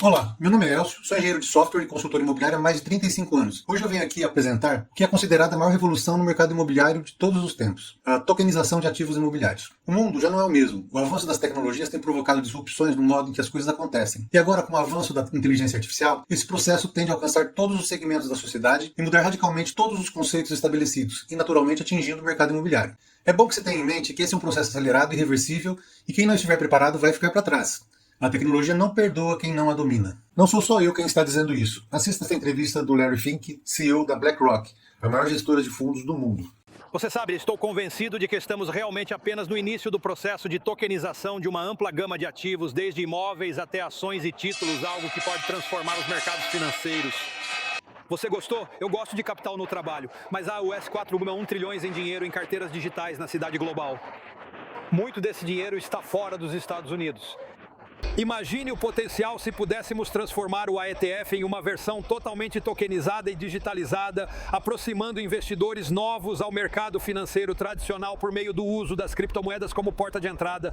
Olá, meu nome é Elcio, sou engenheiro de software e consultor imobiliário há mais de 35 anos. Hoje eu venho aqui apresentar o que é considerada a maior revolução no mercado imobiliário de todos os tempos, a tokenização de ativos imobiliários. O mundo já não é o mesmo. O avanço das tecnologias tem provocado disrupções no modo em que as coisas acontecem. E agora, com o avanço da inteligência artificial, esse processo tende a alcançar todos os segmentos da sociedade e mudar radicalmente todos os conceitos estabelecidos, e naturalmente atingindo o mercado imobiliário. É bom que você tenha em mente que esse é um processo acelerado e irreversível, e quem não estiver preparado vai ficar para trás. A tecnologia não perdoa quem não a domina. Não sou só eu quem está dizendo isso. Assista esta entrevista do Larry Fink, CEO da BlackRock, a maior gestora de fundos do mundo. Você sabe, estou convencido de que estamos realmente apenas no início do processo de tokenização de uma ampla gama de ativos, desde imóveis até ações e títulos, algo que pode transformar os mercados financeiros. Você gostou? Eu gosto de capital no trabalho, mas a US 4,1 trilhões em dinheiro em carteiras digitais na cidade global. Muito desse dinheiro está fora dos Estados Unidos. Imagine o potencial se pudéssemos transformar o AETF em uma versão totalmente tokenizada e digitalizada, aproximando investidores novos ao mercado financeiro tradicional por meio do uso das criptomoedas como porta de entrada.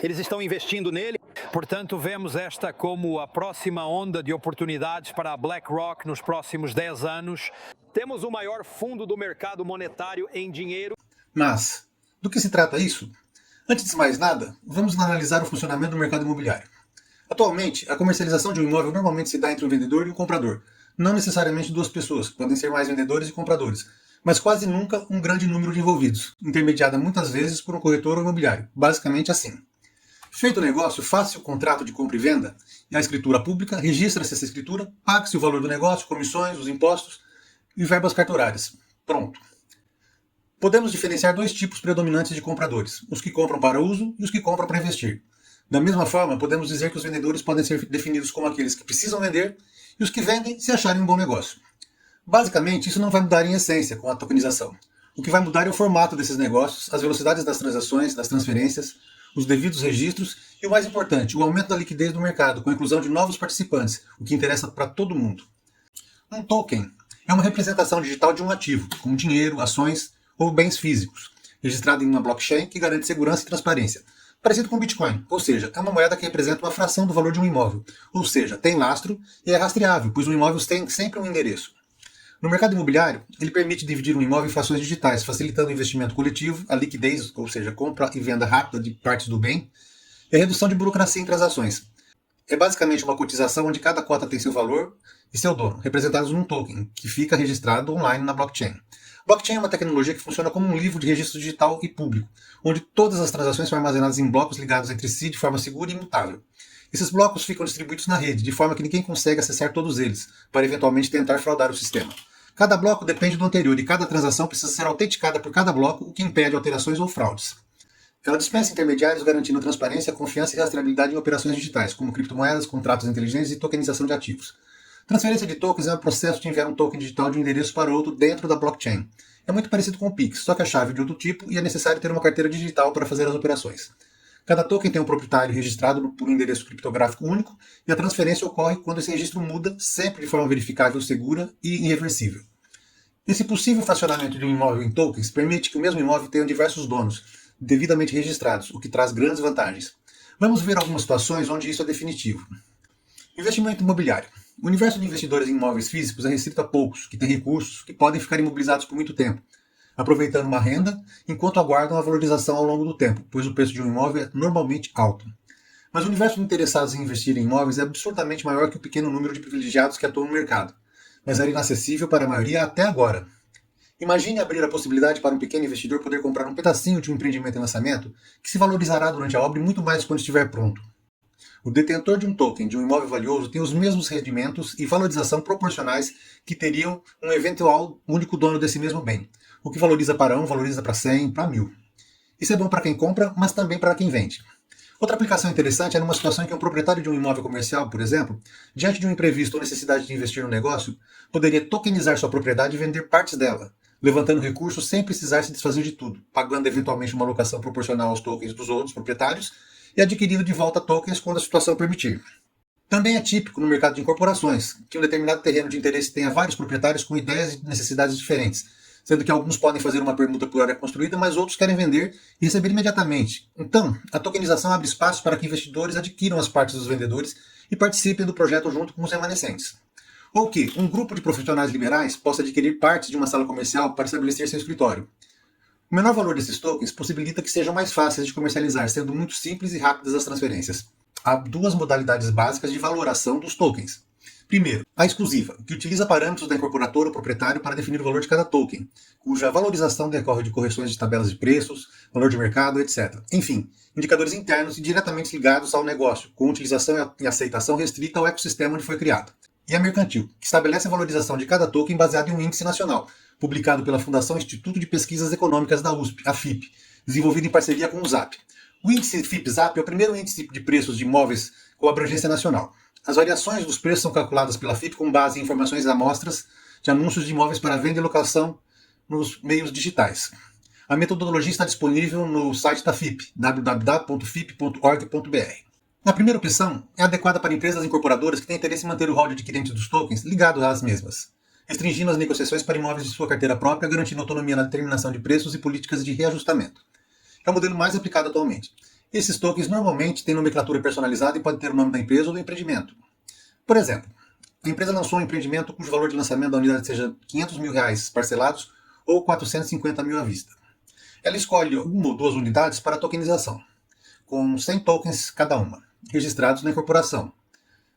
Eles estão investindo nele, portanto vemos esta como a próxima onda de oportunidades para a BlackRock nos próximos 10 anos. Temos o maior fundo do mercado monetário em dinheiro. Mas, do que se trata isso? Antes de mais nada, vamos analisar o funcionamento do mercado imobiliário. Atualmente, a comercialização de um imóvel normalmente se dá entre um vendedor e um comprador. Não necessariamente duas pessoas, podem ser mais vendedores e compradores, mas quase nunca um grande número de envolvidos, intermediada muitas vezes por um corretor ou imobiliário, basicamente assim. Feito o negócio, faça-se o contrato de compra e venda, e a escritura pública, registra-se essa escritura, pague-se o valor do negócio, comissões, os impostos e verbas cartorárias. Pronto. Podemos diferenciar dois tipos predominantes de compradores, os que compram para uso e os que compram para investir. Da mesma forma, podemos dizer que os vendedores podem ser definidos como aqueles que precisam vender e os que vendem se acharem um bom negócio. Basicamente, isso não vai mudar em essência com a tokenização. O que vai mudar é o formato desses negócios, as velocidades das transações, das transferências, os devidos registros e, o mais importante, o aumento da liquidez do mercado com a inclusão de novos participantes, o que interessa para todo mundo. Um token é uma representação digital de um ativo, como dinheiro, ações ou bens físicos, registrado em uma blockchain que garante segurança e transparência, parecido com o Bitcoin, ou seja, é uma moeda que representa uma fração do valor de um imóvel, ou seja, tem lastro e é rastreável, pois um imóvel tem sempre um endereço. No mercado imobiliário, ele permite dividir um imóvel em frações digitais, facilitando o investimento coletivo, a liquidez, ou seja, compra e venda rápida de partes do bem, e a redução de burocracia em transações. É basicamente uma cotização onde cada cota tem seu valor e seu dono, representados num token, que fica registrado online na blockchain. Blockchain é uma tecnologia que funciona como um livro de registro digital e público, onde todas as transações são armazenadas em blocos ligados entre si de forma segura e imutável. Esses blocos ficam distribuídos na rede, de forma que ninguém consegue acessar todos eles, para eventualmente tentar fraudar o sistema. Cada bloco depende do anterior e cada transação precisa ser autenticada por cada bloco, o que impede alterações ou fraudes. Ela dispensa intermediários, garantindo transparência, confiança e rastreabilidade em operações digitais, como criptomoedas, contratos inteligentes e tokenização de ativos. Transferência de tokens é o processo de enviar um token digital de um endereço para outro dentro da blockchain. É muito parecido com o Pix, só que a chave é de outro tipo e é necessário ter uma carteira digital para fazer as operações. Cada token tem um proprietário registrado por um endereço criptográfico único e a transferência ocorre quando esse registro muda, sempre de forma verificável, segura e irreversível. Esse possível fracionamento de um imóvel em tokens permite que o mesmo imóvel tenha diversos donos, devidamente registrados, o que traz grandes vantagens. Vamos ver algumas situações onde isso é definitivo. Investimento imobiliário. O universo de investidores em imóveis físicos é restrito a poucos, que têm recursos, que podem ficar imobilizados por muito tempo, aproveitando uma renda enquanto aguardam a valorização ao longo do tempo, pois o preço de um imóvel é normalmente alto. Mas o universo de interessados em investir em imóveis é absurdamente maior que o pequeno número de privilegiados que atuam no mercado, mas era inacessível para a maioria até agora. Imagine abrir a possibilidade para um pequeno investidor poder comprar um pedacinho de um empreendimento em lançamento que se valorizará durante a obra e muito mais quando estiver pronto. O detentor de um token de um imóvel valioso tem os mesmos rendimentos e valorização proporcionais que teriam um eventual único dono desse mesmo bem. O que valoriza para 1, valoriza para 100, para 1000. Isso é bom para quem compra, mas também para quem vende. Outra aplicação interessante é numa situação em que um proprietário de um imóvel comercial, por exemplo, diante de um imprevisto ou necessidade de investir no negócio, poderia tokenizar sua propriedade e vender partes dela, levantando recursos sem precisar se desfazer de tudo, pagando eventualmente uma alocação proporcional aos tokens dos outros proprietários e adquirindo de volta tokens quando a situação permitir. Também é típico no mercado de incorporações que um determinado terreno de interesse tenha vários proprietários com ideias e necessidades diferentes, sendo que alguns podem fazer uma permuta por área construída, mas outros querem vender e receber imediatamente. Então, a tokenização abre espaço para que investidores adquiram as partes dos vendedores e participem do projeto junto com os remanescentes. Ou que um grupo de profissionais liberais possa adquirir partes de uma sala comercial para estabelecer seu escritório. O menor valor desses tokens possibilita que sejam mais fáceis de comercializar, sendo muito simples e rápidas as transferências. Há duas modalidades básicas de valoração dos tokens. Primeiro, a exclusiva, que utiliza parâmetros da incorporadora ou proprietário para definir o valor de cada token, cuja valorização decorre de correções de tabelas de preços, valor de mercado, etc. Enfim, indicadores internos e diretamente ligados ao negócio, com utilização e aceitação restrita ao ecossistema onde foi criado. E a mercantil, que estabelece a valorização de cada token baseado em um índice nacional, publicado pela Fundação Instituto de Pesquisas Econômicas da USP, a FIP, desenvolvido em parceria com o ZAP. O índice FIP-ZAP é o primeiro índice de preços de imóveis com abrangência nacional. As variações dos preços são calculadas pela FIP com base em informações e amostras de anúncios de imóveis para venda e locação nos meios digitais. A metodologia está disponível no site da FIP, www.fip.org.br. A primeira opção é adequada para empresas incorporadoras que têm interesse em manter o rol de adquirentes dos tokens ligado às mesmas, restringindo as negociações para imóveis de sua carteira própria, garantindo autonomia na determinação de preços e políticas de reajustamento. É o modelo mais aplicado atualmente. Esses tokens normalmente têm nomenclatura personalizada e podem ter o nome da empresa ou do empreendimento. Por exemplo, a empresa lançou um empreendimento cujo valor de lançamento da unidade seja R$500 mil parcelados ou 450 mil à vista. Ela escolhe uma ou duas unidades para a tokenização, com 100 tokens cada uma, registrados na incorporação,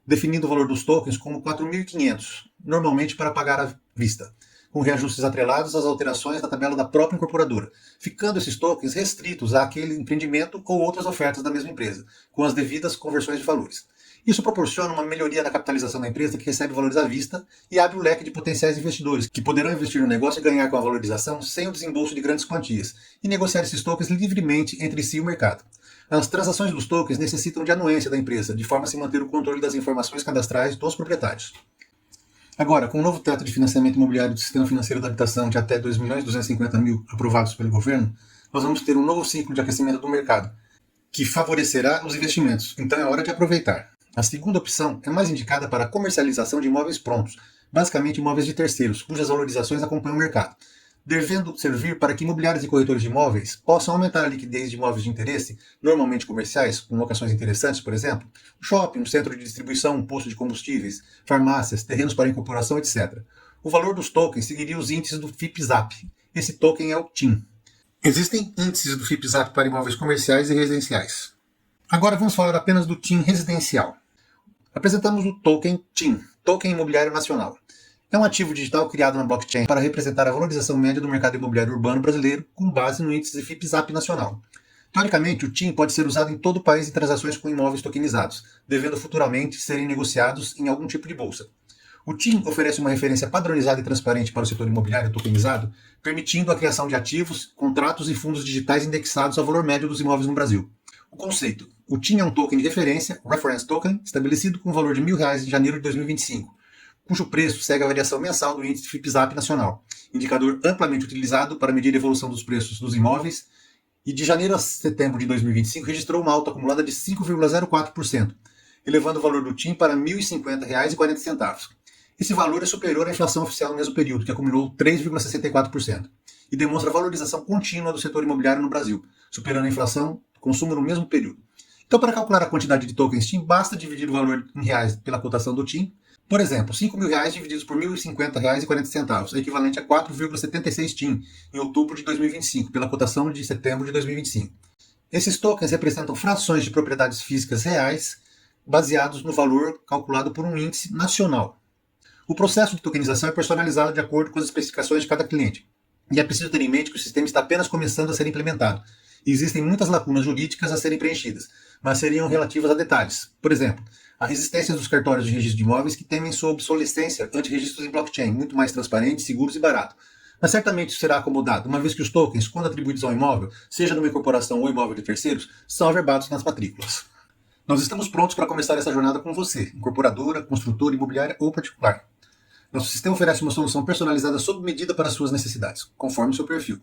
definindo o valor dos tokens como 4.500, normalmente para pagar à vista, com reajustes atrelados às alterações da tabela da própria incorporadora, ficando esses tokens restritos àquele empreendimento ou outras ofertas da mesma empresa, com as devidas conversões de valores. Isso proporciona uma melhoria na capitalização da empresa que recebe valores à vista e abre o leque de potenciais investidores que poderão investir no negócio e ganhar com a valorização sem o desembolso de grandes quantias e negociar esses tokens livremente entre si e o mercado. As transações dos tokens necessitam de anuência da empresa, de forma a se manter o controle das informações cadastrais dos proprietários. Agora, com o novo teto de financiamento imobiliário do Sistema Financeiro da Habitação de até 2.250.000 aprovados pelo governo, nós vamos ter um novo ciclo de aquecimento do mercado, que favorecerá os investimentos, então é hora de aproveitar. A segunda opção é mais indicada para a comercialização de imóveis prontos, basicamente imóveis de terceiros, cujas valorizações acompanham o mercado, devendo servir para que imobiliários e corretores de imóveis possam aumentar a liquidez de imóveis de interesse, normalmente comerciais, com locações interessantes, por exemplo, um shopping, um centro de distribuição, um posto de combustíveis, farmácias, terrenos para incorporação, etc. O valor dos tokens seguiria os índices do FIP-ZAP. Esse token é o TIM. Existem índices do FIP-ZAP para imóveis comerciais e residenciais. Agora vamos falar apenas do TIM residencial. Apresentamos o token TIM, Token Imobiliário Nacional. É um ativo digital criado na blockchain para representar a valorização média do mercado imobiliário urbano brasileiro com base no índice FIP-ZAP nacional. Teoricamente, o TIM pode ser usado em todo o país em transações com imóveis tokenizados, devendo futuramente serem negociados em algum tipo de bolsa. O TIM oferece uma referência padronizada e transparente para o setor imobiliário tokenizado, permitindo a criação de ativos, contratos e fundos digitais indexados ao valor médio dos imóveis no Brasil. O conceito. O TIM é um token de referência, Reference Token, estabelecido com o valor de R$1.000 em janeiro de 2025, cujo preço segue a variação mensal do índice FIP-ZAP nacional, indicador amplamente utilizado para medir a evolução dos preços dos imóveis, e de janeiro a setembro de 2025 registrou uma alta acumulada de 5,04%, elevando o valor do TIM para R$ 1.050,40. Esse valor é superior à inflação oficial no mesmo período, que acumulou 3,64%, e demonstra a valorização contínua do setor imobiliário no Brasil, superando a inflação consumo no mesmo período. Então, para calcular a quantidade de tokens TIM, basta dividir o valor em reais pela cotação do TIM. Por exemplo, R$5.000 divididos por R$1.050,40 é equivalente a 4,76 TIM em outubro de 2025, pela cotação de setembro de 2025. Esses tokens representam frações de propriedades físicas reais baseados no valor calculado por um índice nacional. O processo de tokenização é personalizado de acordo com as especificações de cada cliente. E é preciso ter em mente que o sistema está apenas começando a ser implementado. E existem muitas lacunas jurídicas a serem preenchidas, mas seriam relativas a detalhes. Por exemplo, a resistência dos cartórios de registro de imóveis que temem sua obsolescência ante registros em blockchain, muito mais transparentes, seguros e barato. Mas certamente isso será acomodado, uma vez que os tokens, quando atribuídos ao imóvel, seja numa incorporação ou imóvel de terceiros, são averbados nas matrículas. Nós estamos prontos para começar essa jornada com você, incorporadora, construtora, imobiliária ou particular. Nosso sistema oferece uma solução personalizada sob medida para suas necessidades, conforme seu perfil.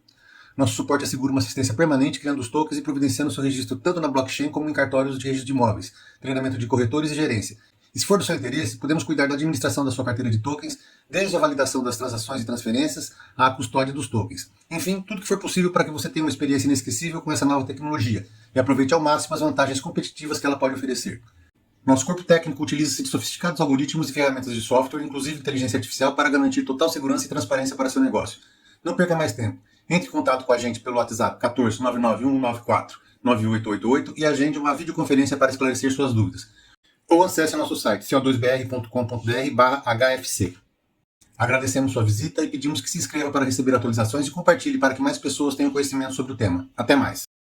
Nosso suporte assegura uma assistência permanente, criando os tokens e providenciando seu registro tanto na blockchain como em cartórios de registro de imóveis, treinamento de corretores e gerência. E se for do seu interesse, podemos cuidar da administração da sua carteira de tokens, desde a validação das transações e transferências à custódia dos tokens. Enfim, tudo que for possível para que você tenha uma experiência inesquecível com essa nova tecnologia e aproveite ao máximo as vantagens competitivas que ela pode oferecer. Nosso corpo técnico utiliza-se de sofisticados algoritmos e ferramentas de software, inclusive inteligência artificial, para garantir total segurança e transparência para seu negócio. Não perca mais tempo. Entre em contato com a gente pelo WhatsApp 14 99194 9888 e agende uma videoconferência para esclarecer suas dúvidas. Ou acesse nosso site co2br.com.br/hfc. Agradecemos sua visita e pedimos que se inscreva para receber atualizações e compartilhe para que mais pessoas tenham conhecimento sobre o tema. Até mais!